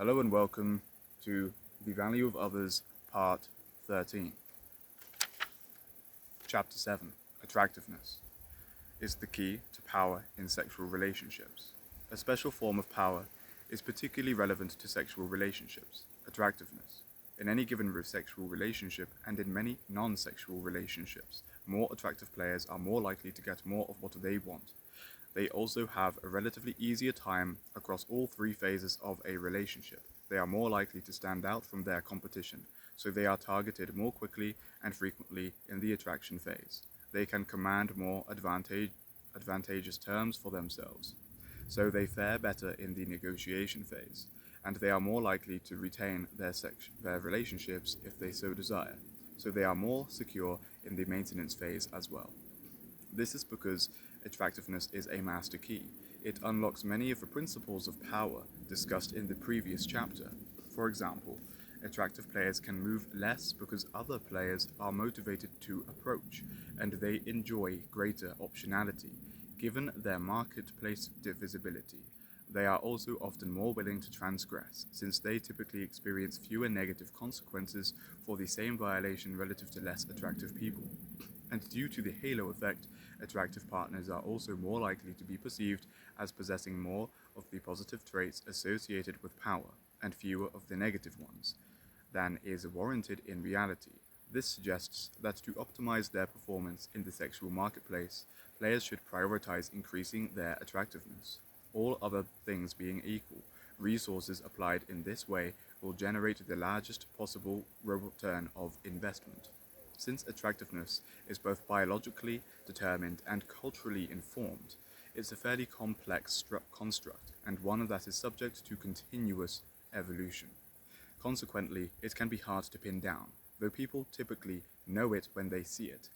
Hello and welcome to The Value of Others, Part 13. Chapter 7, Attractiveness, is the key to power in sexual relationships. A special form of power is particularly relevant to sexual relationships, attractiveness. In any given sexual relationship and in many non-sexual relationships, more attractive players are more likely to get more of what they want. They also have a relatively easier time across all three phases of a relationship. They are more likely to stand out from their competition, so they are targeted more quickly and frequently in the attraction phase. They can command more advantageous terms for themselves, so they fare better in the negotiation phase, and they are more likely to retain their relationships if they so desire, so they are more secure in the maintenance phase as well. This is because attractiveness is a master key. It unlocks many of the principles of power discussed in the previous chapter. For example, attractive players can move less because other players are motivated to approach, and they enjoy greater optionality, given their marketplace visibility. They are also often more willing to transgress, since they typically experience fewer negative consequences for the same violation relative to less attractive people. And due to the halo effect, attractive partners are also more likely to be perceived as possessing more of the positive traits associated with power, and fewer of the negative ones, than is warranted in reality. This suggests that to optimize their performance in the sexual marketplace, players should prioritize increasing their attractiveness. All other things being equal, resources applied in this way will generate the largest possible return of investment. Since attractiveness is both biologically determined and culturally informed, it's a fairly complex construct, and one that is subject to continuous evolution. Consequently, it can be hard to pin down, though people typically know it when they see it.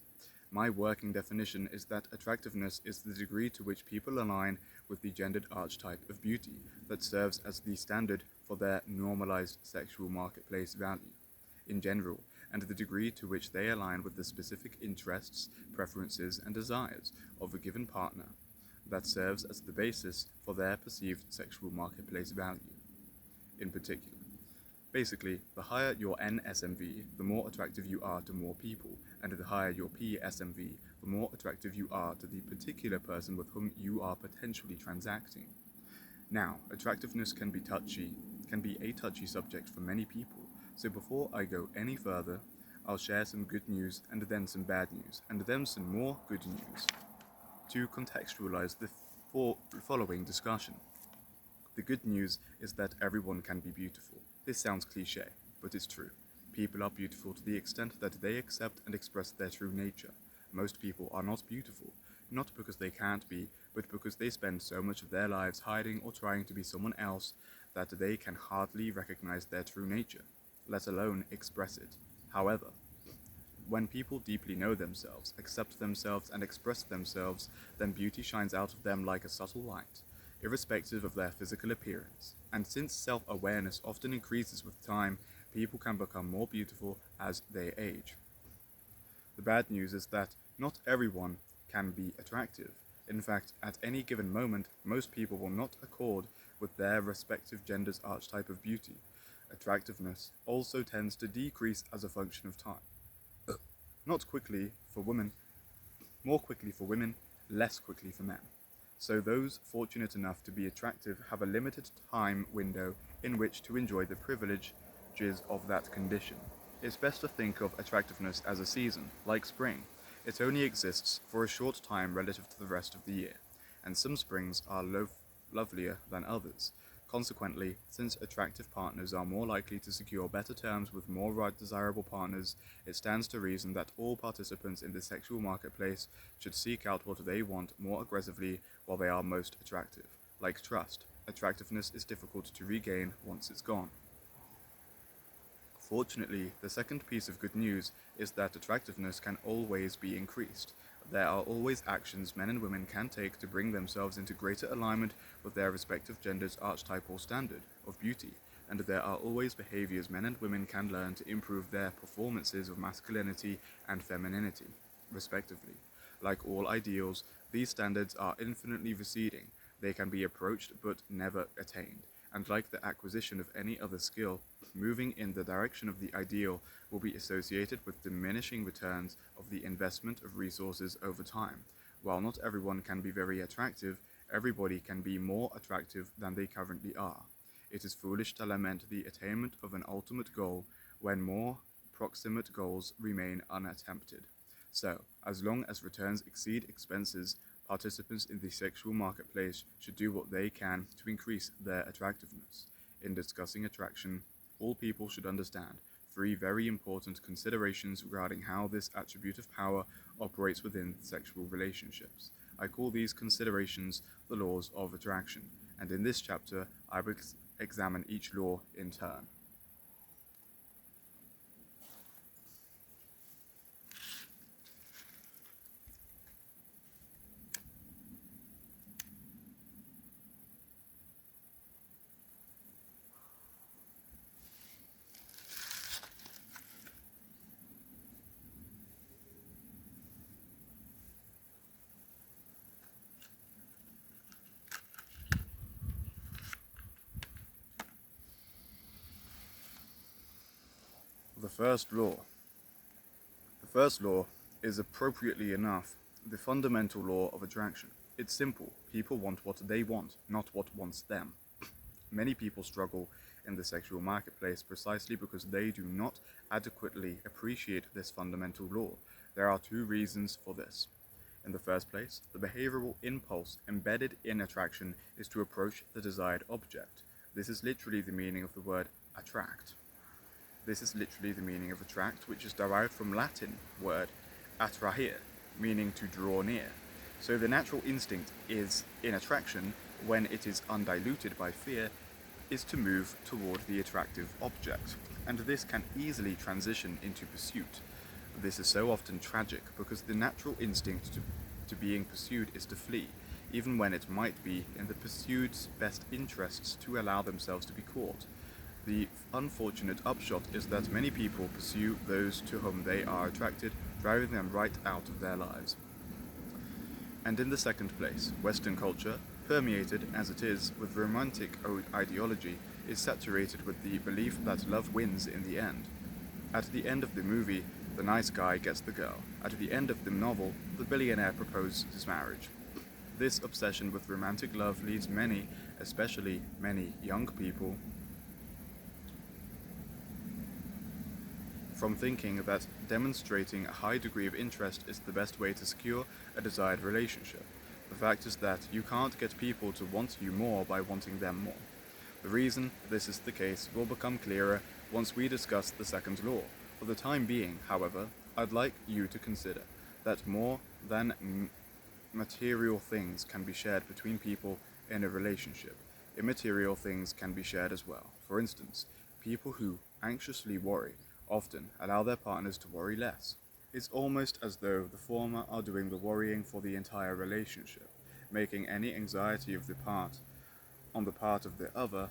My working definition is that attractiveness is the degree to which people align with the gendered archetype of beauty that serves as the standard for their normalized sexual marketplace value in general, and the degree to which they align with the specific interests, preferences, and desires of a given partner that serves as the basis for their perceived sexual marketplace value. In particular, basically, the higher your NSMV, the more attractive you are to more people, and the higher your PSMV, the more attractive you are to the particular person with whom you are potentially transacting. Now, attractiveness can be a touchy subject for many people, so before I go any further, I'll share some good news and then some bad news, and then some more good news to contextualize the following discussion. The good news is that everyone can be beautiful. This sounds cliché, but it's true. People are beautiful to the extent that they accept and express their true nature. Most people are not beautiful, not because they can't be, but because they spend so much of their lives hiding or trying to be someone else that they can hardly recognize their true nature, let alone express it. However, when people deeply know themselves, accept themselves, and express themselves, then beauty shines out of them like a subtle light, irrespective of their physical appearance. And since self-awareness often increases with time, people can become more beautiful as they age. The bad news is that not everyone can be attractive. In fact, at any given moment, most people will not accord with their respective gender's archetype of beauty. Attractiveness also tends to decrease as a function of time. Not quickly for women, more quickly for women, less quickly for men. So those fortunate enough to be attractive have a limited time window in which to enjoy the privileges of that condition. It's best to think of attractiveness as a season, like spring. It only exists for a short time relative to the rest of the year, and some springs are lovelier than others. Consequently, since attractive partners are more likely to secure better terms with more desirable partners, it stands to reason that all participants in the sexual marketplace should seek out what they want more aggressively while they are most attractive. Like trust, attractiveness is difficult to regain once it's gone. Fortunately, the second piece of good news is that attractiveness can always be increased. There are always actions men and women can take to bring themselves into greater alignment with their respective gender's archetypal standard of beauty, and there are always behaviors men and women can learn to improve their performances of masculinity and femininity, respectively. Like all ideals, these standards are infinitely receding. They can be approached but never attained, and like the acquisition of any other skill, moving in the direction of the ideal will be associated with diminishing returns of the investment of resources over time. While not everyone can be very attractive, everybody can be more attractive than they currently are. It is foolish to lament the attainment of an ultimate goal when more proximate goals remain unattempted. So, as long as returns exceed expenses, participants in the sexual marketplace should do what they can to increase their attractiveness. In discussing attraction, all people should understand three very important considerations regarding how this attribute of power operates within sexual relationships. I call these considerations the laws of attraction, and in this chapter I will examine each law in turn. The first law. The first law is, appropriately enough, the fundamental law of attraction. It's simple. People want what they want, not what wants them. Many people struggle in the sexual marketplace precisely because they do not adequately appreciate this fundamental law. There are two reasons for this. In the first place, the behavioral impulse embedded in attraction is to approach the desired object. This is literally the meaning of the word attract. This is literally the meaning of attract, which is derived from Latin word attrahere, meaning to draw near. So the natural instinct is, in attraction, when it is undiluted by fear, is to move toward the attractive object, and this can easily transition into pursuit. This is so often tragic because the natural instinct to being pursued is to flee, even when it might be in the pursued's best interests to allow themselves to be caught. The unfortunate upshot is that many people pursue those to whom they are attracted, driving them right out of their lives. And in the second place, Western culture, permeated as it is with romantic ideology, is saturated with the belief that love wins in the end. At the end of the movie, the nice guy gets the girl. At the end of the novel, the billionaire proposes marriage. This obsession with romantic love leads many, especially many young people, from thinking that demonstrating a high degree of interest is the best way to secure a desired relationship. The fact is that you can't get people to want you more by wanting them more. The reason this is the case will become clearer once we discuss the second law. For the time being, however, I'd like you to consider that more than material things can be shared between people in a relationship. Immaterial things can be shared as well. For instance, people who anxiously worry often allow their partners to worry less. It's almost as though the former are doing the worrying for the entire relationship, making any anxiety on the part of the other,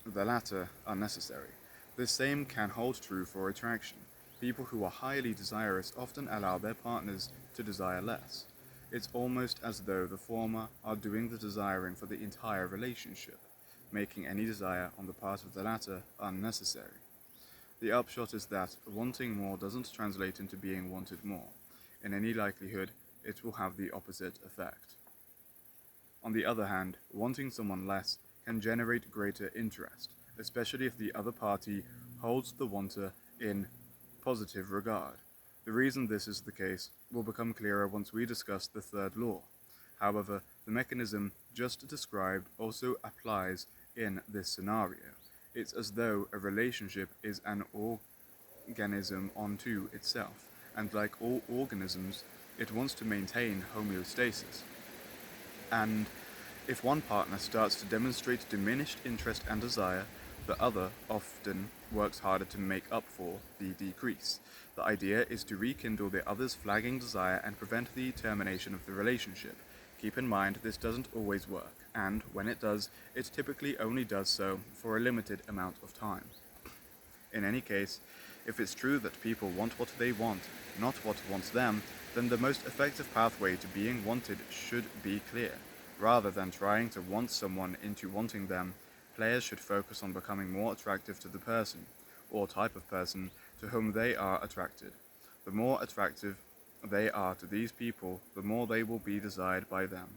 the latter, unnecessary. The same can hold true for attraction. People who are highly desirous often allow their partners to desire less. It's almost as though the former are doing the desiring for the entire relationship, making any desire on the part of the latter unnecessary. The upshot is that wanting more doesn't translate into being wanted more. In any likelihood, it will have the opposite effect. On the other hand, wanting someone less can generate greater interest, especially if the other party holds the wanter in positive regard. The reason this is the case will become clearer once we discuss the third law. However, the mechanism just described also applies in this scenario. It's as though a relationship is an organism unto itself, and like all organisms, it wants to maintain homeostasis. And if one partner starts to demonstrate diminished interest and desire, the other often works harder to make up for the decrease. The idea is to rekindle the other's flagging desire and prevent the termination of the relationship. Keep in mind this doesn't always work, and when it does, it typically only does so for a limited amount of time. In any case, if it's true that people want what they want, not what wants them, then the most effective pathway to being wanted should be clear. Rather than trying to want someone into wanting them, Players should focus on becoming more attractive to the person, or type of person, to whom they are attracted. The more attractive they are to these people, the more they will be desired by them,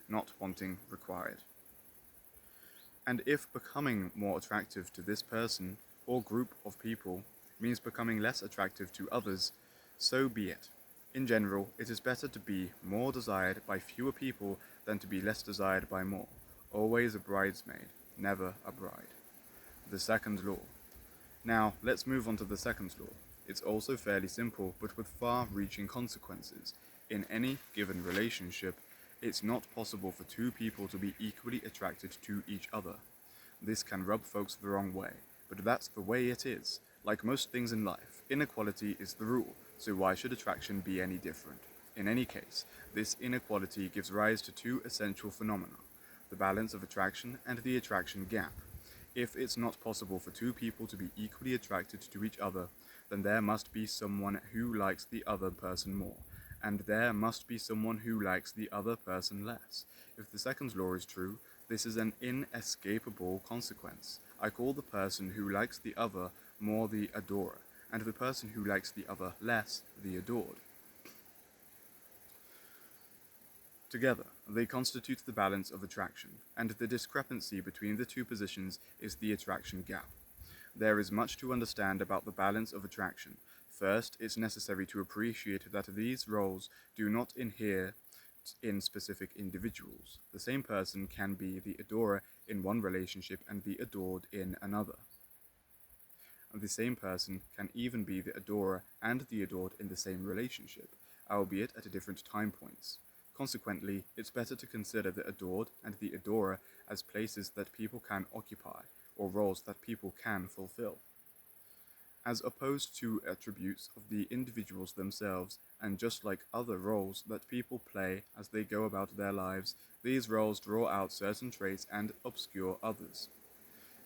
not wanting required. And if becoming more attractive to this person or group of people means becoming less attractive to others, so be it. In general, it is better to be more desired by fewer people than to be less desired by more. Always a bridesmaid, never a bride. The second law. Now, let's move on to the second law. It's also fairly simple, but with far-reaching consequences. In any given relationship, it's not possible for two people to be equally attracted to each other. This can rub folks the wrong way, but that's the way it is. Like most things in life, inequality is the rule, so why should attraction be any different? In any case, this inequality gives rise to two essential phenomena: the balance of attraction and the attraction gap. If it's not possible for two people to be equally attracted to each other, then there must be someone who likes the other person more, and there must be someone who likes the other person less. If the second law is true, this is an inescapable consequence. I call the person who likes the other more the adorer, and the person who likes the other less the adored. Together, they constitute the balance of attraction, and the discrepancy between the two positions is the attraction gap. There is much to understand about the balance of attraction. First, it's necessary to appreciate that these roles do not inhere in specific individuals. The same person can be the adorer in one relationship and the adored in another. And the same person can even be the adorer and the adored in the same relationship, albeit at different time points. Consequently, it's better to consider the adored and the adorer as places that people can occupy, or roles that people can fulfill, as opposed to attributes of the individuals themselves. And just like other roles that people play as they go about their lives, these roles draw out certain traits and obscure others.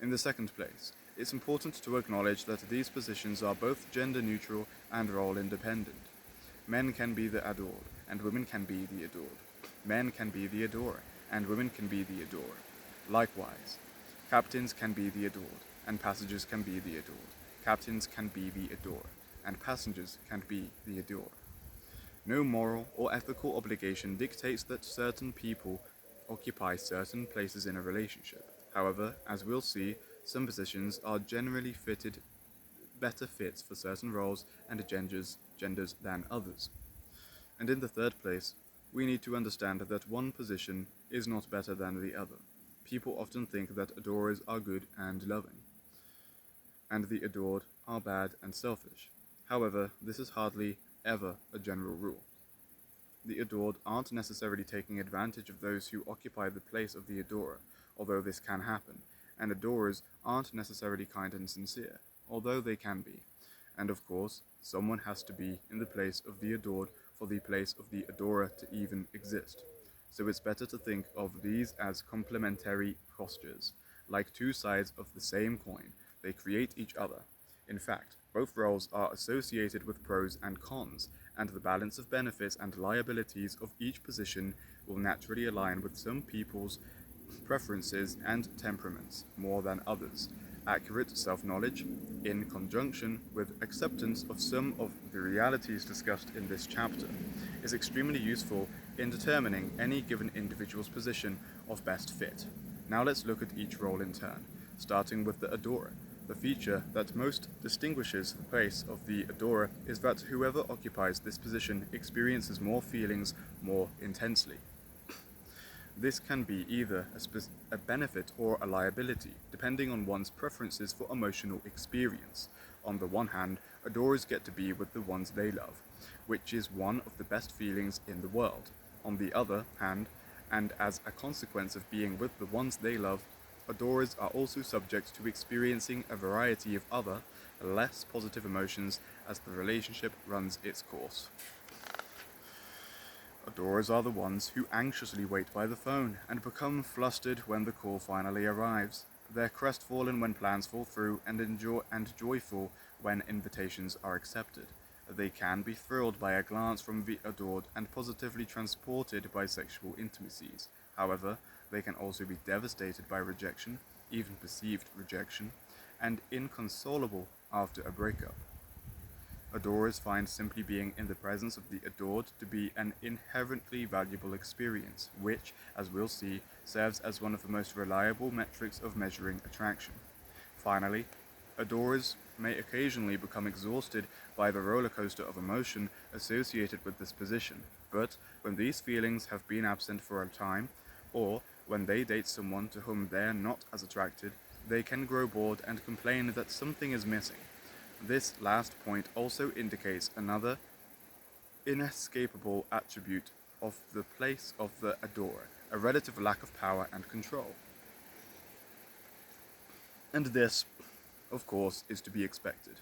In the second place, it's important to acknowledge that these positions are both gender neutral and role independent. Men can be the adored, and women can be the adored. Men can be the adorer, and women can be the adorer. Likewise, captains can be the adored, and passengers can be the adored. Captains can be the adorer, and passengers can be the adorer. No moral or ethical obligation dictates that certain people occupy certain places in a relationship. However, as we'll see, some positions are generally better fits for certain roles and genders than others. And in the third place, we need to understand that one position is not better than the other. People often think that adorers are good and loving, and the adored are bad and selfish. However, this is hardly ever a general rule. The adored aren't necessarily taking advantage of those who occupy the place of the adorer, although this can happen, and adorers aren't necessarily kind and sincere, although they can be. And of course, someone has to be in the place of the adored for the place of the adorer to even exist. So it's better to think of these as complementary postures. Like two sides of the same coin, they create each other. In fact, both roles are associated with pros and cons, and the balance of benefits and liabilities of each position will naturally align with some people's preferences and temperaments more than others. Accurate self-knowledge, in conjunction with acceptance of some of the realities discussed in this chapter, is extremely useful in determining any given individual's position of best fit. Now let's look at each role in turn, starting with the adorer. The feature that most distinguishes the place of the adorer is that whoever occupies this position experiences more feelings more intensely. This can be either a benefit or a liability, depending on one's preferences for emotional experience. On the one hand, adorers get to be with the ones they love, which is one of the best feelings in the world. On the other hand, and as a consequence of being with the ones they love, adorers are also subject to experiencing a variety of other, less positive emotions as the relationship runs its course. Adorers are the ones who anxiously wait by the phone and become flustered when the call finally arrives. They're crestfallen when plans fall through and joyful when invitations are accepted. They can be thrilled by a glance from the adored and positively transported by sexual intimacies. However, they can also be devastated by rejection, even perceived rejection, and inconsolable after a breakup. Adorers find simply being in the presence of the adored to be an inherently valuable experience, which, as we'll see, serves as one of the most reliable metrics of measuring attraction. Finally, adorers may occasionally become exhausted by the roller coaster of emotion associated with this position, but when these feelings have been absent for a time, or when they date someone to whom they are not as attracted, they can grow bored and complain that something is missing. This last point also indicates another inescapable attribute of the place of the adorer, a relative lack of power and control. And this, of course, is to be expected.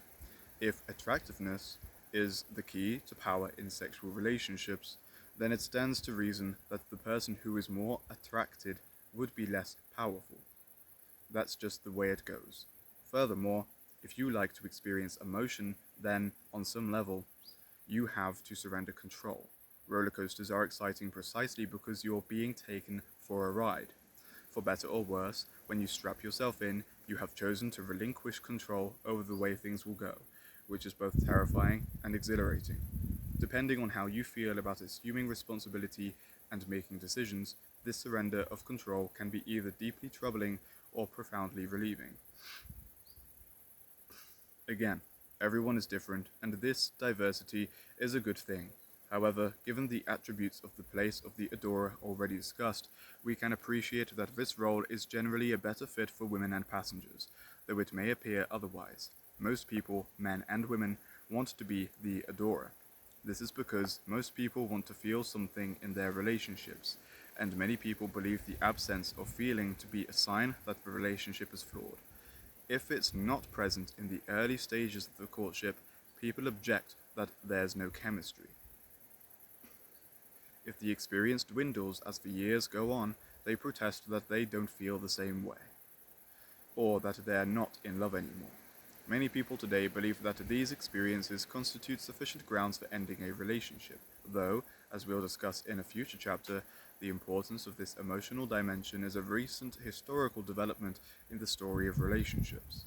If attractiveness is the key to power in sexual relationships, then it stands to reason that the person who is more attracted would be less powerful. That's just the way it goes. Furthermore, if you like to experience emotion, then, on some level, you have to surrender control. Roller coasters are exciting precisely because you're being taken for a ride. For better or worse, when you strap yourself in, you have chosen to relinquish control over the way things will go, which is both terrifying and exhilarating. Depending on how you feel about assuming responsibility and making decisions, this surrender of control can be either deeply troubling or profoundly relieving. Again, everyone is different, and this diversity is a good thing. However, given the attributes of the place of the adorer already discussed, we can appreciate that this role is generally a better fit for women and passengers, though it may appear otherwise. Most people, men and women, want to be the adorer. This is because most people want to feel something in their relationships, and many people believe the absence of feeling to be a sign that the relationship is flawed. If it's not present in the early stages of the courtship, people object that there's no chemistry. If the experience dwindles as the years go on, they protest that they don't feel the same way, or that they're not in love anymore. Many people today believe that these experiences constitute sufficient grounds for ending a relationship, though, as we'll discuss in a future chapter, the importance of this emotional dimension is a recent historical development in the story of relationships.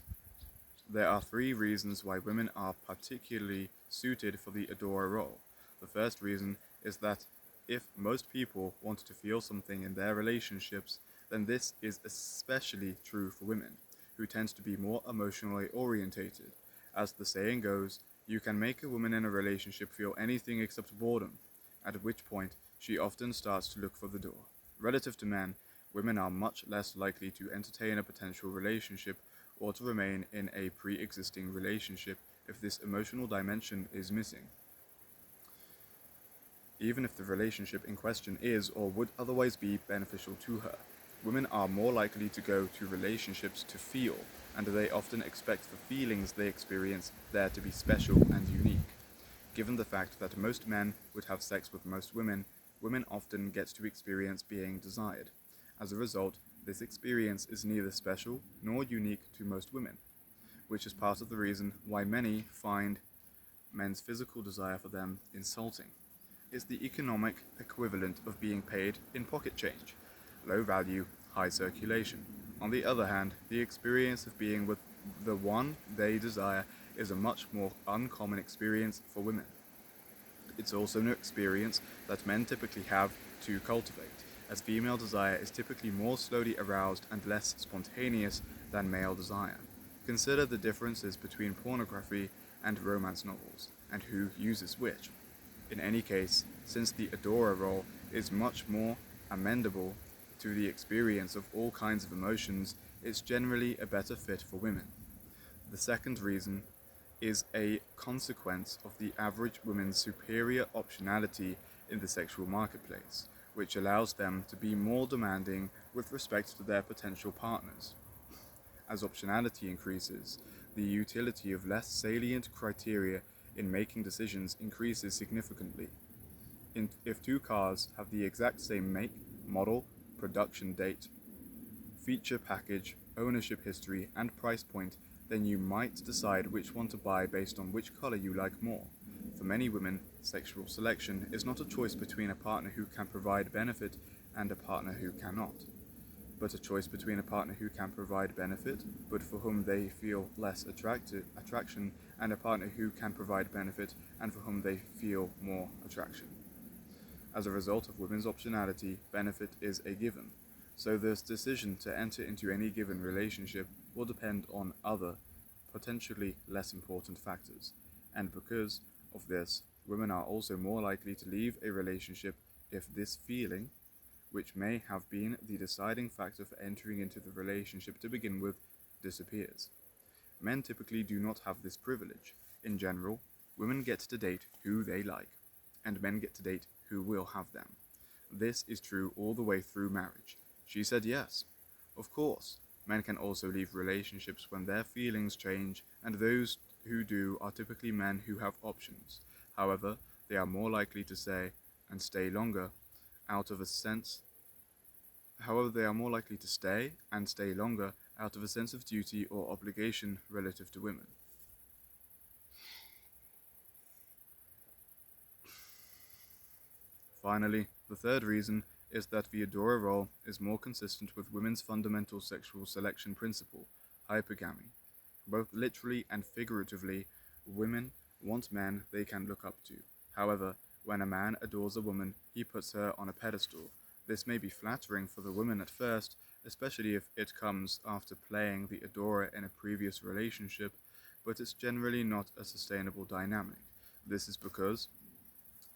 There are three reasons why women are particularly suited for the adorer role. The first reason is that if most people want to feel something in their relationships, then this is especially true for women, who tend to be more emotionally orientated. As the saying goes, you can make a woman in a relationship feel anything except boredom, at which point she often starts to look for the door. Relative to men, women are much less likely to entertain a potential relationship or to remain in a pre-existing relationship if this emotional dimension is missing, even if the relationship in question is or would otherwise be beneficial to her. Women are more likely to go to relationships to feel, and they often expect the feelings they experience there to be special and unique. Given the fact that most men would have sex with most women, women often get to experience being desired. As a result, this experience is neither special nor unique to most women, which is part of the reason why many find men's physical desire for them insulting. It's the economic equivalent of being paid in pocket change, low value, high circulation. On the other hand, the experience of being with the one they desire is a much more uncommon experience for women. It's also an experience that men typically have to cultivate, as female desire is typically more slowly aroused and less spontaneous than male desire. Consider the differences between pornography and romance novels, and who uses which. In any case, since the adorer role is much more amenable to the experience of all kinds of emotions, it's generally a better fit for women. The second reason is a consequence of the average woman's superior optionality in the sexual marketplace, which allows them to be more demanding with respect to their potential partners. As optionality increases, the utility of less salient criteria in making decisions increases significantly. If two cars have the exact same make, model, production date, feature package, ownership history, and price point, then you might decide which one to buy based on which color you like more. For many women, sexual selection is not a choice between a partner who can provide benefit and a partner who cannot. but a choice between a partner who can provide benefit, but for whom they feel less attraction, and a partner who can provide benefit and for whom they feel more attraction. As a result of women's optionality, benefit is a given, so this decision to enter into any given relationship will depend on other, potentially less important factors, and because of this, women are also more likely to leave a relationship if this feeling, which may have been the deciding factor for entering into the relationship to begin with, disappears. Men typically do not have this privilege. In general, women get to date who they like, and men get to date who will have them. This is true all the way through marriage. She said yes. Of course, men can also leave relationships when their feelings change, and those who do are typically men who have options. However, they are more likely to say and stay longer out of a sense However, they are more likely to stay and stay longer out of a sense of duty or obligation relative to women. Finally, the third reason is that the adorer role is more consistent with women's fundamental sexual selection principle, hypergamy. Both literally and figuratively, women want men they can look up to. However, when a man adores a woman, he puts her on a pedestal. This may be flattering for the woman at first, especially if it comes after playing the adorer in a previous relationship, but it's generally not a sustainable dynamic. This is because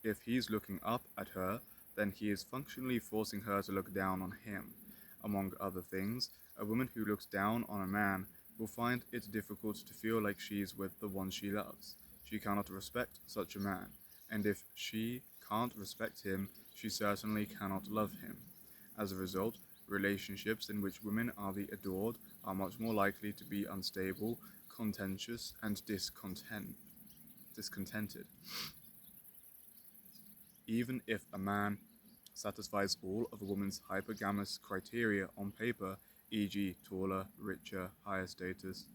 if he's looking up at her, then he is functionally forcing her to look down on him. Among other things, a woman who looks down on a man will find it difficult to feel like she's with the one she loves. She cannot respect such a man, and if she can't respect him, she certainly cannot love him. As a result, relationships in which women are the adored are much more likely to be unstable, contentious, and discontented. Even if a man satisfies all of a woman's hypergamous criteria on paper, e.g., taller, richer, higher status,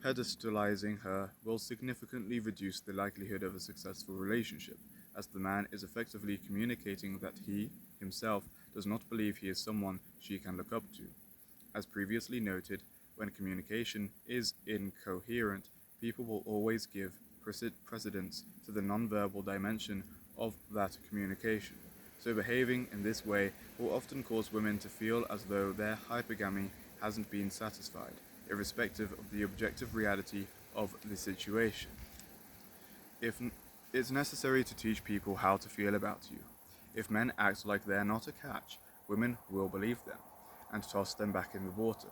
pedestalizing her will significantly reduce the likelihood of a successful relationship, as the man is effectively communicating that he, himself, does not believe he is someone she can look up to. As previously noted, when communication is incoherent, people will always give precedence to the nonverbal dimension of that communication. So behaving in this way will often cause women to feel as though their hypergamy hasn't been satisfied, irrespective of the objective reality of the situation. If it's necessary to teach people how to feel about you. If men act like they're not a catch, women will believe them and toss them back in the water.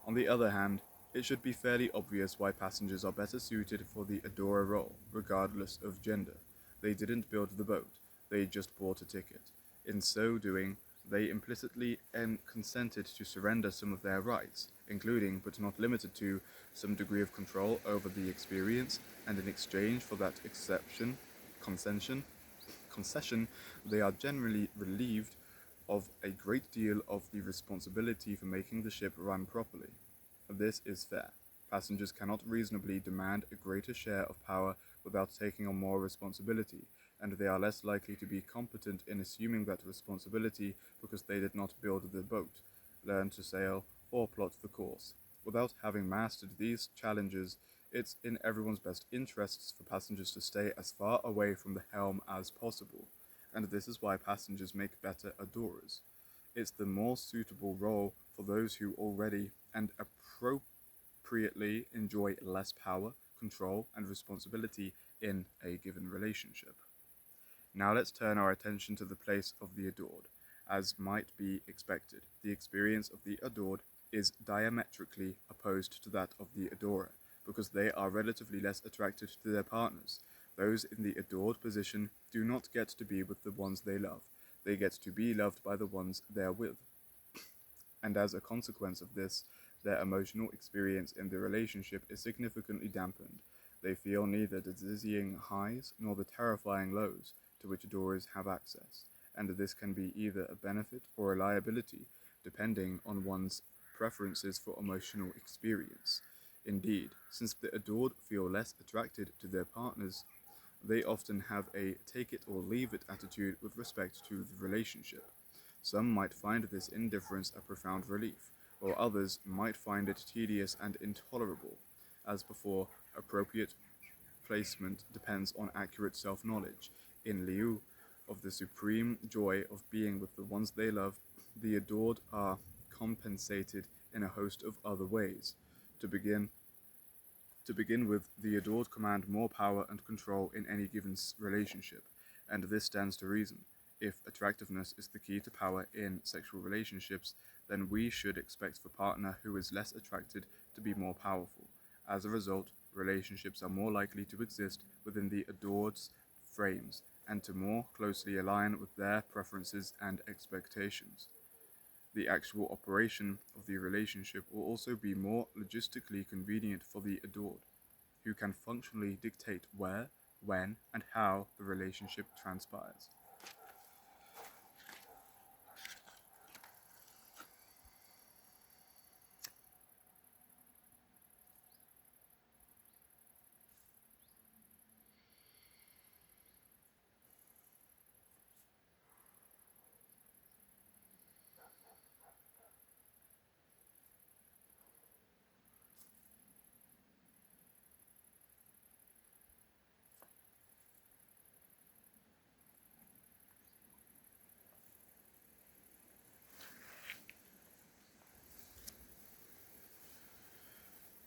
On the other hand, it should be fairly obvious why passengers are better suited for the adorer role, regardless of gender. They didn't build the boat, they just bought a ticket. In so doing, they implicitly consented to surrender some of their rights, including, but not limited to, some degree of control over the experience, and in exchange for that concession, they are generally relieved of a great deal of the responsibility for making the ship run properly. This is fair. Passengers cannot reasonably demand a greater share of power without taking on more responsibility, and they are less likely to be competent in assuming that responsibility because they did not build the boat, learn to sail, or plot the course. Without having mastered these challenges, it's in everyone's best interests for passengers to stay as far away from the helm as possible, and this is why passengers make better adorers. It's the more suitable role for those who already and appropriately enjoy less power, control, and responsibility in a given relationship. Now let's turn our attention to the place of the adored. As might be expected, the experience of the adored is diametrically opposed to that of the adorer, because they are relatively less attracted to their partners. Those in the adored position do not get to be with the ones they love. They get to be loved by the ones they're with. And as a consequence of this, their emotional experience in the relationship is significantly dampened. They feel neither the dizzying highs nor the terrifying lows to which adorers have access, and this can be either a benefit or a liability, depending on one's preferences for emotional experience. Indeed, since the adored feel less attracted to their partners, they often have a take it or leave it attitude with respect to the relationship. Some might find this indifference a profound relief, while others might find it tedious and intolerable. As before, appropriate placement depends on accurate self-knowledge. In lieu of the supreme joy of being with the ones they love, the adored are compensated in a host of other ways. To begin to begin with, the adored command more power and control in any given relationship, and this stands to reason. If attractiveness is the key to power in sexual relationships, then we should expect the partner who is less attracted to be more powerful. As a result, relationships are more likely to exist within the adored's frames and to more closely align with their preferences and expectations. The actual operation of the relationship will also be more logistically convenient for the adored, who can functionally dictate where, when, and how the relationship transpires.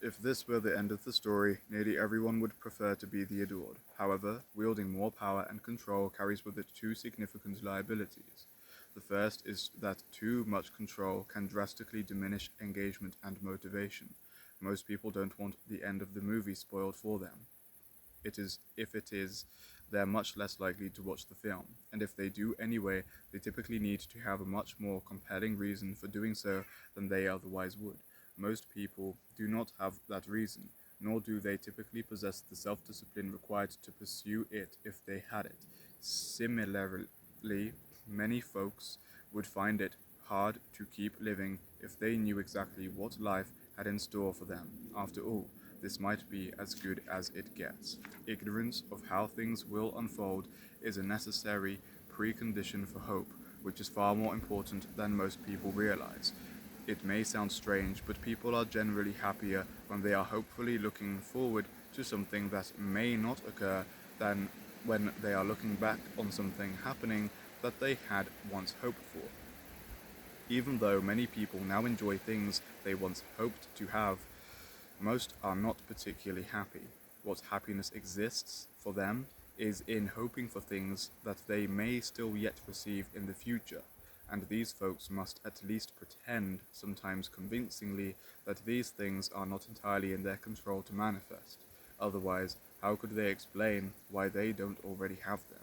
If this were the end of the story, nearly everyone would prefer to be the adored. However, wielding more power and control carries with it two significant liabilities. The first is that too much control can drastically diminish engagement and motivation. Most people don't want the end of the movie spoiled for them. If it is, they're much less likely to watch the film, and if they do anyway, they typically need to have a much more compelling reason for doing so than they otherwise would. Most people do not have that reason, nor do they typically possess the self-discipline required to pursue it if they had it. Similarly, many folks would find it hard to keep living if they knew exactly what life had in store for them. After all, this might be as good as it gets. Ignorance of how things will unfold is a necessary precondition for hope, which is far more important than most people realize. It may sound strange, but people are generally happier when they are hopefully looking forward to something that may not occur than when they are looking back on something happening that they had once hoped for. Even though many people now enjoy things they once hoped to have, most are not particularly happy. What happiness exists for them is in hoping for things that they may still yet receive in the future, and these folks must at least pretend, sometimes convincingly, that these things are not entirely in their control to manifest. Otherwise, how could they explain why they don't already have them?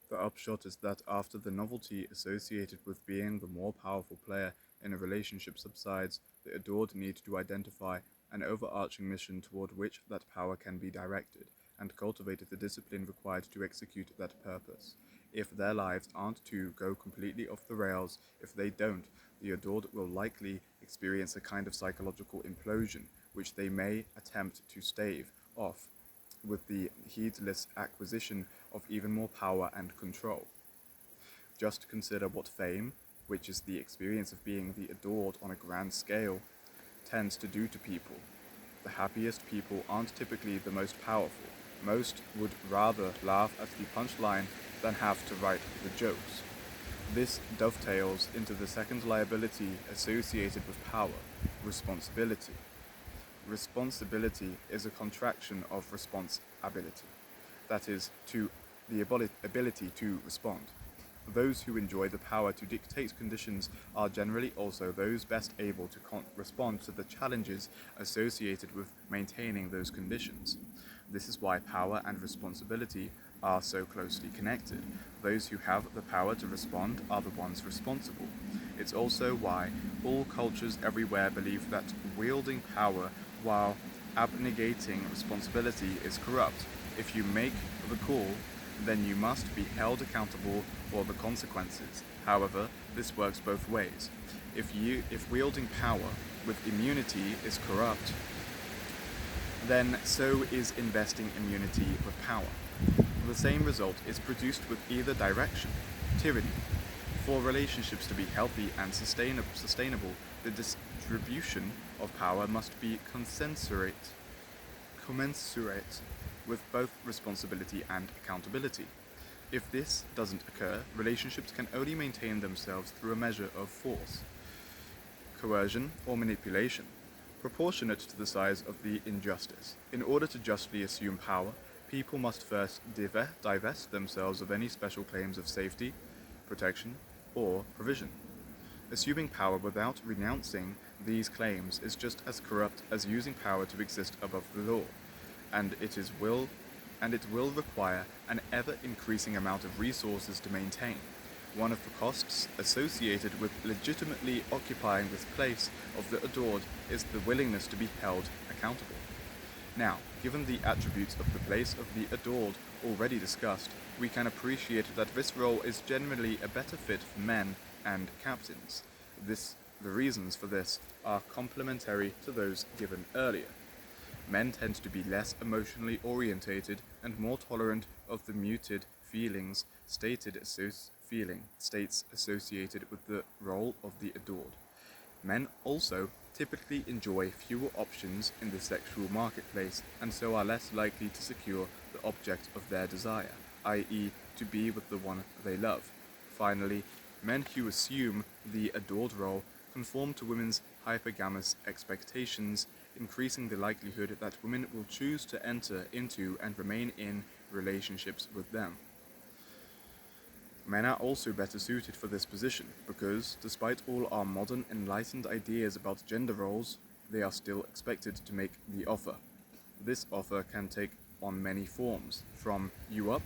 The upshot is that after the novelty associated with being the more powerful player in a relationship subsides, the adored need to identify an overarching mission toward which that power can be directed, and cultivate the discipline required to execute that purpose. If their lives aren't to go completely off the rails, if they don't, the adored will likely experience a kind of psychological implosion, which they may attempt to stave off with the heedless acquisition of even more power and control. Just consider what fame, which is the experience of being the adored on a grand scale, tends to do to people. The happiest people aren't typically the most powerful. Most would rather laugh at the punchline than have to write the jokes. This dovetails into the second liability associated with power, responsibility. Responsibility is a contraction of responsibility, that is, to the ability to respond. Those who enjoy the power to dictate conditions are generally also those best able to respond to the challenges associated with maintaining those conditions. This is why power and responsibility are so closely connected. Those who have the power to respond are the ones responsible. It's also why all cultures everywhere believe that wielding power while abnegating responsibility is corrupt. If you make the call, then you must be held accountable for the consequences. However, this works both ways. If wielding power with immunity is corrupt, then so is investing immunity with power. the same result is produced with either direction: tyranny. For relationships to be healthy and sustainable, the distribution of power must be commensurate with both responsibility and accountability. If this doesn't occur, relationships can only maintain themselves through a measure of force, coercion, or manipulation, proportionate to the size of the injustice. In order to justly assume power, people must first divest themselves of any special claims of safety, protection, or provision. Assuming power without renouncing these claims is just as corrupt as using power to exist above the law, and it will require an ever-increasing amount of resources to maintain. One of the costs associated with legitimately occupying this place of the adored is the willingness to be held accountable. Now, given the attributes of the place of the adored already discussed, we can appreciate that this role is generally a better fit for men and captains. The reasons for this are complementary to those given earlier. Men tend to be less emotionally orientated and more tolerant of the muted states associated with the role of the adored. Men also typically enjoy fewer options in the sexual marketplace and so are less likely to secure the object of their desire, i.e., to be with the one they love. Finally, men who assume the adored role conform to women's hypergamous expectations, increasing the likelihood that women will choose to enter into and remain in relationships with them. Men are also better suited for this position because, despite all our modern enlightened ideas about gender roles, they are still expected to make the offer. This offer can take on many forms, from "you up"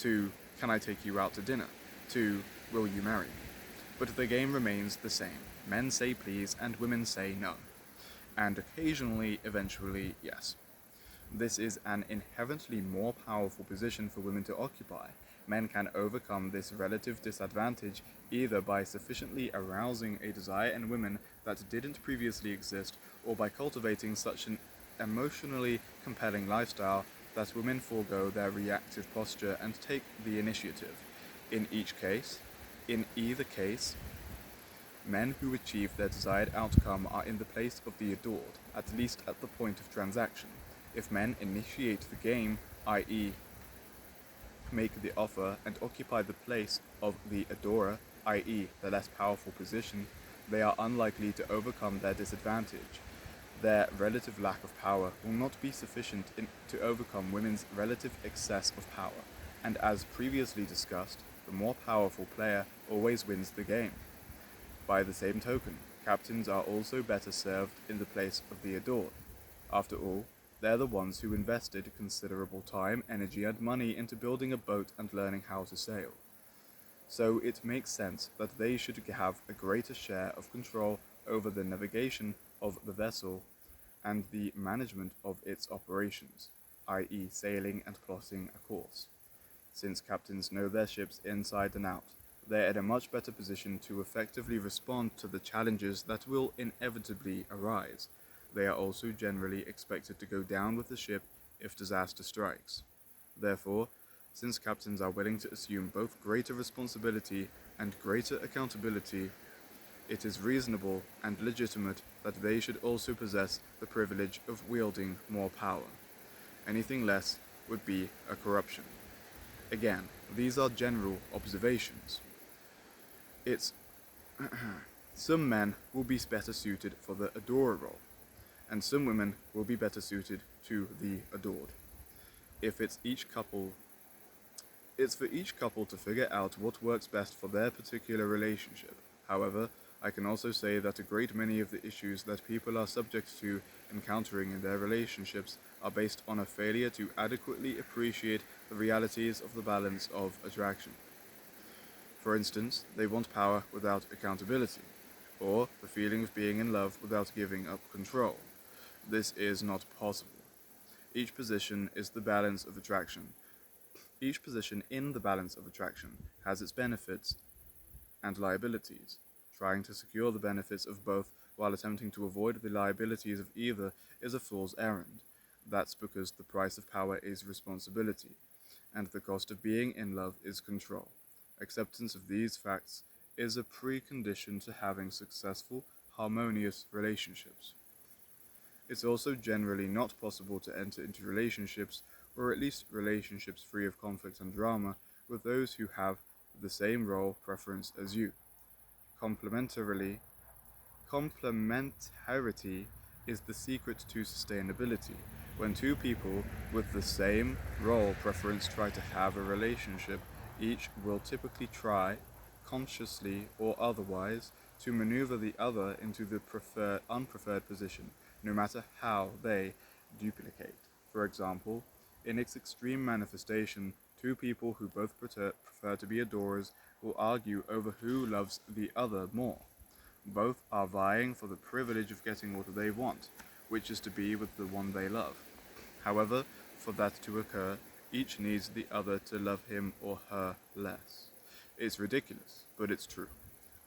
to "can I take you out to dinner" to "will you marry?" But the game remains the same. Men say please and women say no. And occasionally, eventually, yes. This is an inherently more powerful position for women to occupy. Men can overcome this relative disadvantage either by sufficiently arousing a desire in women that didn't previously exist, or by cultivating such an emotionally compelling lifestyle that women forego their reactive posture and take the initiative. In either case, men who achieve their desired outcome are in the place of the adored, at least at the point of transaction. If men initiate the game, i.e., make the offer and occupy the place of the adorer, i.e., the less powerful position, they are unlikely to overcome their disadvantage. Their relative lack of power will not be sufficient to overcome women's relative excess of power, and as previously discussed, the more powerful player always wins the game. By the same token, captains are also better served in the place of the adored. After all, they're the ones who invested considerable time, energy, and money into building a boat and learning how to sail. So it makes sense that they should have a greater share of control over the navigation of the vessel and the management of its operations, i.e., sailing and plotting a course. Since captains know their ships inside and out, they're in a much better position to effectively respond to the challenges that will inevitably arise. They are also generally expected to go down with the ship if disaster strikes. Therefore, since captains are willing to assume both greater responsibility and greater accountability, it is reasonable and legitimate that they should also possess the privilege of wielding more power. Anything less would be a corruption. Again, these are general observations. Some men will be better suited for the adorer role, and some women will be better suited to the adored. It's for each couple to figure out what works best for their particular relationship. However, I can also say that a great many of the issues that people are subject to encountering in their relationships are based on a failure to adequately appreciate the realities of the balance of attraction. For instance, they want power without accountability, or the feeling of being in love without giving up control. This is not possible. Each position in the balance of attraction has its benefits and liabilities. Trying to secure the benefits of both while attempting to avoid the liabilities of either is a fool's errand. That's because the price of power is responsibility. and the cost of being in love is control. Acceptance of these facts is a precondition to having successful, harmonious relationships. It's also generally not possible to enter into relationships, or at least relationships free of conflict and drama, with those who have the same role preference as you. Complementarily, Complementarity is the secret to sustainability. When two people with the same role preference try to have a relationship, each will typically try, consciously or otherwise, to maneuver the other into the unpreferred position, no matter how they duplicate. For example, in its extreme manifestation, two people who both prefer to be adorers will argue over who loves the other more. Both are vying for the privilege of getting what they want, which is to be with the one they love. However, for that to occur, each needs the other to love him or her less. It's ridiculous, but it's true.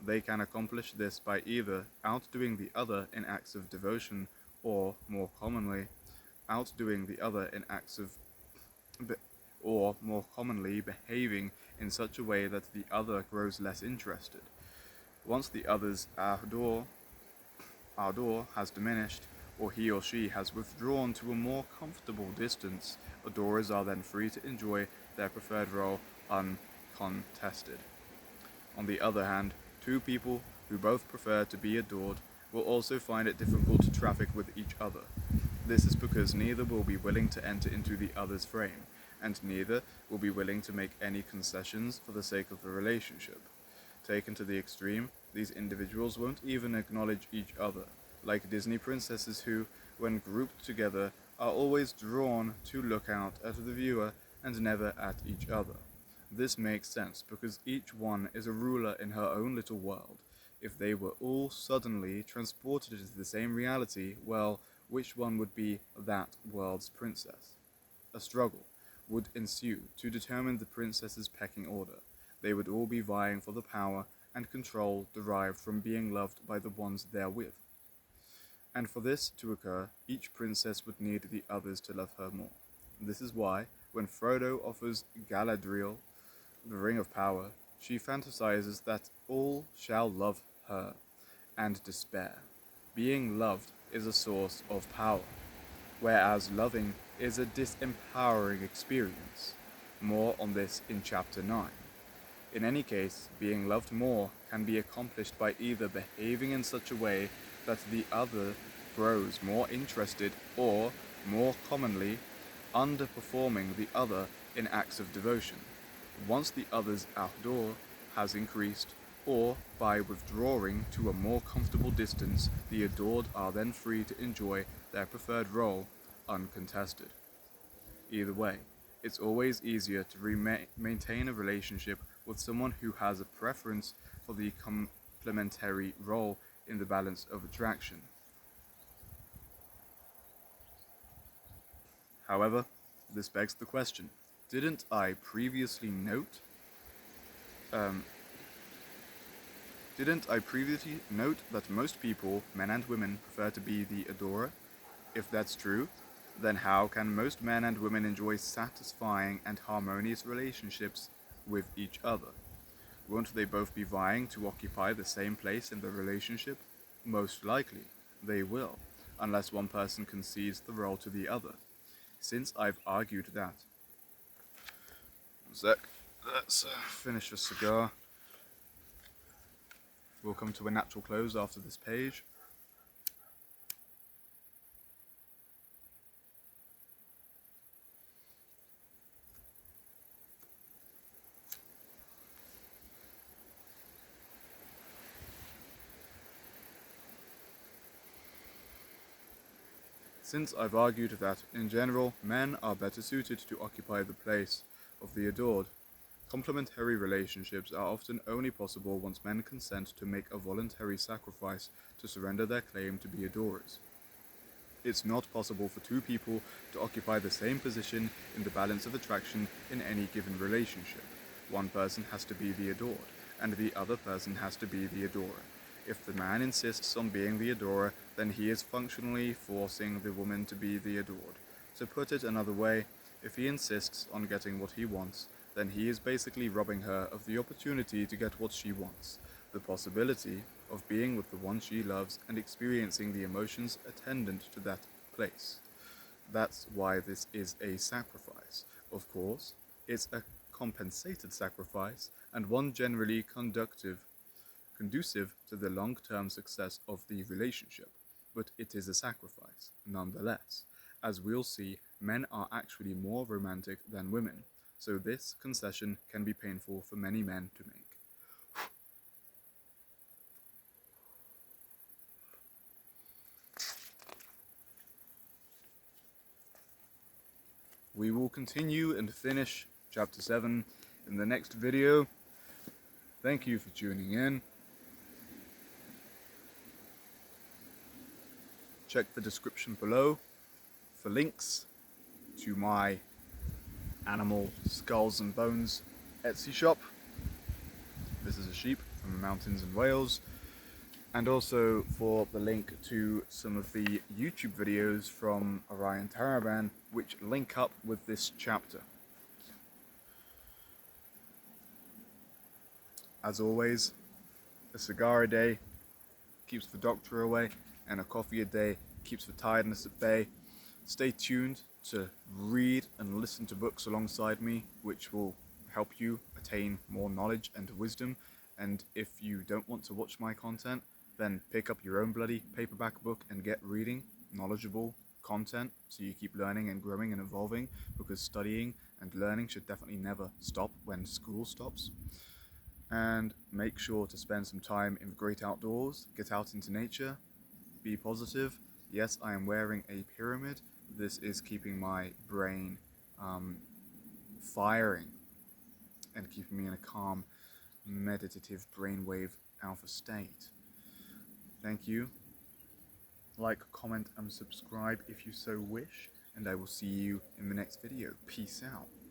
They can accomplish this by either outdoing the other in acts of devotion or, more commonly, outdoing the other in acts of or more commonly behaving in such a way that the other grows less interested. Once the other's ardor has diminished, or he or she has withdrawn to a more comfortable distance, adorers are then free to enjoy their preferred role uncontested. On the other hand, two people who both prefer to be adored will also find it difficult to traffic with each other. This is because neither will be willing to enter into the other's frame, and neither will be willing to make any concessions for the sake of the relationship. Taken to the extreme, these individuals won't even acknowledge each other, like Disney princesses who, when grouped together, are always drawn to look out at the viewer and never at each other. This makes sense because each one is a ruler in her own little world. If they were all suddenly transported into the same reality, well, which one would be that world's princess? A struggle would ensue to determine the princess's pecking order. They would all be vying for the power and control derived from being loved by the ones they're with. And for this to occur, each princess would need the others to love her more. This is why, when Frodo offers Galadriel the Ring of Power, she fantasizes that all shall love her and despair. Being loved is a source of power, whereas loving is a disempowering experience. More on this in Chapter 9. In any case, being loved more can be accomplished by either behaving in such a way that the other grows more interested or, more commonly, underperforming the other in acts of devotion. Once the other's ardor has increased, or by withdrawing to a more comfortable distance, the adored are then free to enjoy their preferred role uncontested. Either way, it's always easier to maintain a relationship with someone who has a preference for the complementary role in the balance of attraction. However, this begs the question, didn't I previously note that most people, men and women, prefer to be the adorer? If that's true, then how can most men and women enjoy satisfying and harmonious relationships with each other? Won't they both be vying to occupy the same place in the relationship? Most likely, they will, unless one person concedes the role to the other. Since I've argued that... Let's finish a cigar. We'll come to a natural close after this page. Since I've argued that, in general, men are better suited to occupy the place of the adored, complementary relationships are often only possible once men consent to make a voluntary sacrifice to surrender their claim to be adorers. It's not possible for two people to occupy the same position in the balance of attraction in any given relationship. One person has to be the adored, and the other person has to be the adorer. If the man insists on being the adorer, then he is functionally forcing the woman to be the adored. To put it another way, If he insists on getting what he wants, then he is basically robbing her of the opportunity to get what she wants, the possibility of being with the one she loves and experiencing the emotions attendant to that place. That's why this is a sacrifice. Of course, it's a compensated sacrifice, and one generally conducive to the long-term success of the relationship, but it is a sacrifice, nonetheless. As we'll see, men are actually more romantic than women, so this concession can be painful for many men to make. We will continue and finish Chapter 7 in the next video. Thank you for tuning in. Check the description below for links to my animal skulls and bones Etsy shop. This is a sheep from the mountains in Wales. And also for the link to some of the YouTube videos from Orion Taraban, which link up with this chapter. As always, a cigar a day keeps the doctor away, and a coffee a day keeps the tiredness at bay. Stay tuned to read and listen to books alongside me, which will help you attain more knowledge and wisdom. And if you don't want to watch my content, then pick up your own bloody paperback book and get reading knowledgeable content so you keep learning and growing and evolving, because studying and learning should definitely never stop when school stops. And make sure to spend some time in the great outdoors, get out into nature, be positive. Yes, I am wearing a pyramid. This is keeping my brain firing and keeping me in a calm, meditative brainwave alpha state. Thank you. Like, comment, and subscribe if you so wish, and I will see you in the next video. Peace out.